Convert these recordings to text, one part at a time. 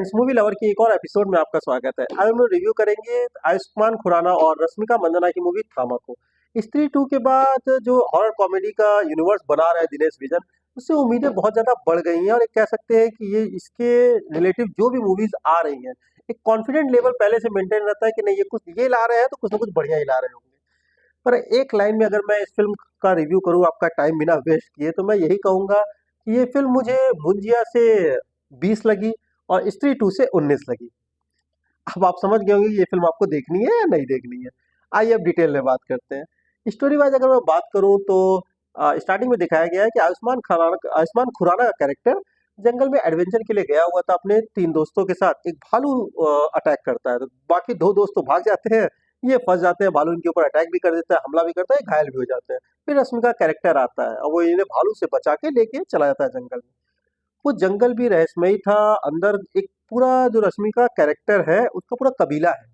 Friends, movie lover की एक और एपिसोड में आपका स्वागत है। आज हम लोग रिव्यू करेंगे आयुष्मान खुराना और रश्मिका मंदाना की मूवी थामा को। स्त्री 2 के बाद जो हॉरर कॉमेडी का यूनिवर्स बना रहा है दिनेश विजन, उससे उम्मीदें बहुत ज़्यादा बढ़ गई हैं और एक कह सकते हैं कि ये इसके रिलेटिव जो भी मूवीज़ आ रही हैं, एक कॉन्फिडेंट लेवल पहले से मेंटेन रहता है कि नहीं, ये कुछ ये ला रहे हैं तो कुछ ना कुछ बढ़िया ही ला रहे होंगे। पर एक लाइन में अगर मैं इस फ़िल्म का रिव्यू करूँ आपका टाइम बिना वेस्ट किए, तो मैं यही कहूँगा कि ये फ़िल्म मुझे मुंजिया से 20 लगी और स्त्री 2 से 19 लगी। अब आप समझ गए होंगे कि ये फ़िल्म आपको देखनी है या नहीं देखनी है। आइए अब डिटेल में बात करते हैं। स्टोरी वाइज़ अगर मैं बात करूँ तो स्टार्टिंग में दिखाया गया है कि आयुष्मान खुराना का कैरेक्टर जंगल में एडवेंचर के लिए गया हुआ था अपने 3 दोस्तों के साथ। एक भालू अटैक करता है, तो बाकी 2 दोस्त तो भाग जाते हैं, ये फँस जाते हैं, भालू इनके ऊपर अटैक भी कर देता है, हमला भी करता है, घायल भी हो जाते हैं। फिर रश्मि का कैरेक्टर आता है और वो इन्हें भालू से बचा के लेके चला जाता है जंगल में। वो जंगल भी रहस्यमयी था, अंदर एक पूरा जो रश्मि का कैरेक्टर है, उसका पूरा कबीला है।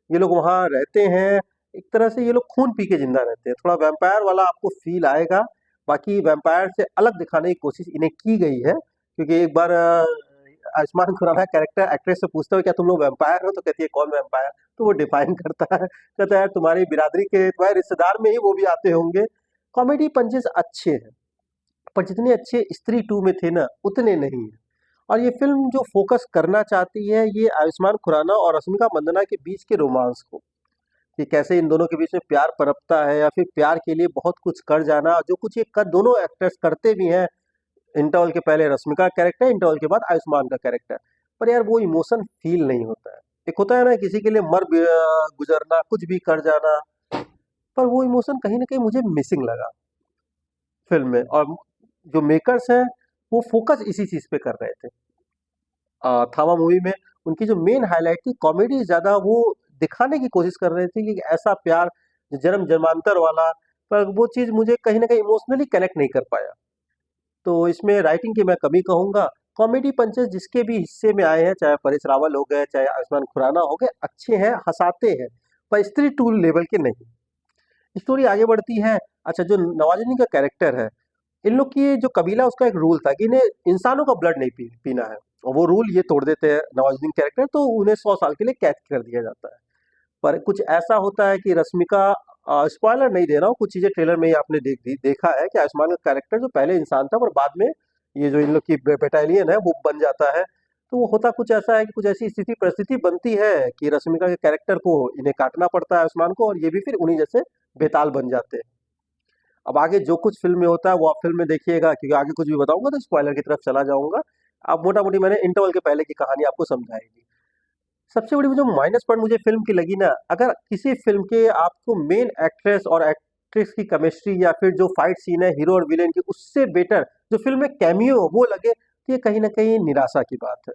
ये लोग वहाँ रहते हैं, एक तरह से ये लोग खून पी के ज़िंदा रहते हैं। थोड़ा वैम्पायर वाला आपको फ़ील आएगा, बाकी वैम्पायर से अलग दिखाने की कोशिश इन्हें की गई है, क्योंकि एक बार आयुष्मान खुराना कैरेक्टर एक्ट्रेस से पूछता है, "क्या तुम लोग वैम्पायर हो?" तो कहती है, "कौन वैम्पायर?" तो वो डिफाइन करता है, कहता है, "यार तुम्हारी बिरादरी के तुम्हारे रिश्तेदार में ही वो भी आते होंगे।" कॉमेडी पंचेज़ अच्छे हैं। पर जितने अच्छे स्त्री 2 में थे ना, उतने नहीं हैं। और ये फ़िल्म जो फ़ोकस करना चाहती है, ये आयुष्मान खुराना और रश्मिका मंदाना के बीच के रोमांस को, कि कैसे इन दोनों के बीच में प्यार पनपता है या फिर प्यार के लिए बहुत कुछ कर जाना, जो कुछ ये कर दोनों एक्टर्स करते भी हैं। इंटरवल के पहले रश्मिका का कैरेक्टर, इंटरवल के बाद आयुष्मान का कैरेक्टर। पर यार वो इमोशन फ़ील नहीं होता है। एक होता है ना किसी के लिए गुज़रना, कुछ भी कर जाना, पर वो इमोशन कहीं न कहीं मुझे मिसिंग लगा फ़िल्म में। और जो मेकर्स हैं, वो फ़ोकस इसी चीज़ पे कर रहे थे। थावा मूवी में उनकी जो मेन हाइलाइट थी, कॉमेडी ज़्यादा वो दिखाने की कोशिश कर रहे थे कि ऐसा प्यार जन्म-जन्मांतर वाला, पर वो चीज़ मुझे कहीं न कहीं इमोशनली कनेक्ट नहीं कर पाया। तो इसमें राइटिंग की मैं कमी कहूँगा। कॉमेडी पंचेज़ जिसके भी हिस्से में आए हैं, चाहे परेश रावल हो गए, चाहे आयुष्मान खुराना हो गए, अच्छे हैं, हँसाते हैं, पर स्त्री टूल लेवल के नहीं। स्टोरी आगे बढ़ती है। अच्छा, जो नवाजुद्दीन का कैरेक्टर है, इन लोग की जो कबीला, उसका एक रूल था कि इन्हें इंसानों का ब्लड नहीं पीना है, और वो रूल ये तोड़ देते हैं नवाजुद्दीन कैरेक्टर, तो उन्हें 100 साल के लिए कैद कर दिया जाता है। पर कुछ ऐसा होता है कि रश्मिका, स्पॉइलर नहीं दे रहा हूँ, कुछ चीज़ें ट्रेलर में ही आपने देखा है कि आयुष्मान का कैरेक्टर जो पहले इंसान था पर बाद में ये जो इन लोग की बटालियन है वो बन जाता है। तो वो होता कुछ ऐसा है कि कुछ ऐसी स्थिति परिस्थिति बनती है कि रश्मिका के कैरेक्टर को इन्हें काटना पड़ता है आयुष्मान को, और ये भी फिर उन्हीं जैसे बेताल बन जाते हैं। अब आगे जो कुछ फ़िल्म में होता है वो आप फ़िल्म में देखिएगा, क्योंकि आगे कुछ भी बताऊँगा तो स्पॉइलर की तरफ चला जाऊँगा। अब मोटा-मोटी मैंने इंटरवल के पहले की कहानी आपको समझाई दी। सबसे बड़ी जो माइनस पॉइंट मुझे फ़िल्म की लगी ना, अगर किसी फ़िल्म के आपको मेन एक्ट्रेस और एक्ट्रेस की केमिस्ट्री या फिर जो फाइट सीन है हीरो और विलेन की, उससे बेटर जो फ़िल्म में कैमियो हो वो लगे, तो ये कहीं न कहीं निराशा की बात है।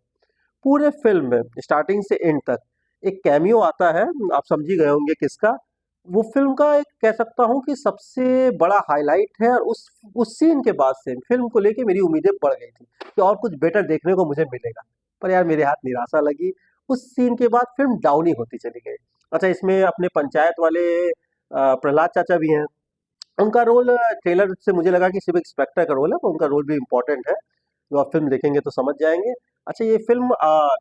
पूरे फ़िल्म में स्टार्टिंग से एंड तक एक कैमियो आता है, आप समझ ही गए होंगे किसका। वो फ़िल्म का एक कह सकता हूँ कि सबसे बड़ा हाइलाइट है, और उस सीन के बाद से फ़िल्म को लेके मेरी उम्मीदें बढ़ गई थी कि और कुछ बेटर देखने को मुझे मिलेगा। पर यार मेरे हाथ निराशा लगी, उस सीन के बाद फ़िल्म डाउन ही होती चली गई। अच्छा, इसमें अपने पंचायत वाले प्रहलाद चाचा भी हैं। उनका रोल ट्रेलर से मुझे लगा कि सिर्फ़ एक इंस्पेक्टर का रोल है, पर उनका रोल भी इम्पोर्टेंट है, जो आप फ़िल्म देखेंगे तो समझ जाएँगे। अच्छा, ये फ़िल्म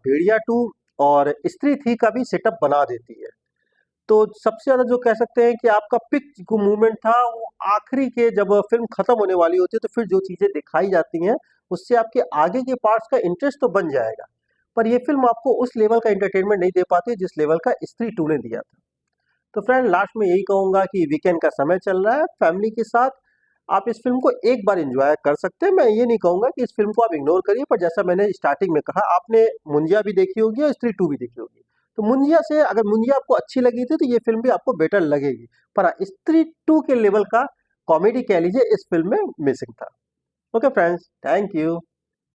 भेड़िया 2 और स्त्री 3 का भी सेटअप बना देती है। तो सबसे ज़्यादा जो कह सकते हैं कि आपका पीक जो मूवमेंट था, वो आखिरी के जब फ़िल्म खत्म होने वाली होती है, तो फिर जो चीज़ें दिखाई जाती हैं, उससे आपके आगे के पार्ट्स का इंटरेस्ट तो बन जाएगा। पर ये फ़िल्म आपको उस लेवल का एंटरटेनमेंट नहीं दे पाती जिस लेवल का स्त्री 2 ने दिया था। तो फ्रेंड, लास्ट में यही कहूँगा कि वीकेंड का समय चल रहा है, फैमिली के साथ आप इस फ़िल्म को एक बार एन्जॉय कर सकते हैं। मैं ये नहीं कहूँगा कि इस फ़िल्म को आप इग्नोर करिए, पर जैसा मैंने स्टार्टिंग में कहा, आपने मुंजिया भी देखी होगी और स्त्री 2 भी देखी होगी। तो मुंजिया से अगर मुंजिया आपको अच्छी लगी थी, तो ये फ़िल्म भी आपको बेटर लगेगी। पर हाँ, स्त्री 2 के लेवल का कॉमेडी कह लीजिए इस फ़िल्म में मिसिंग था। Okay friends, thank you.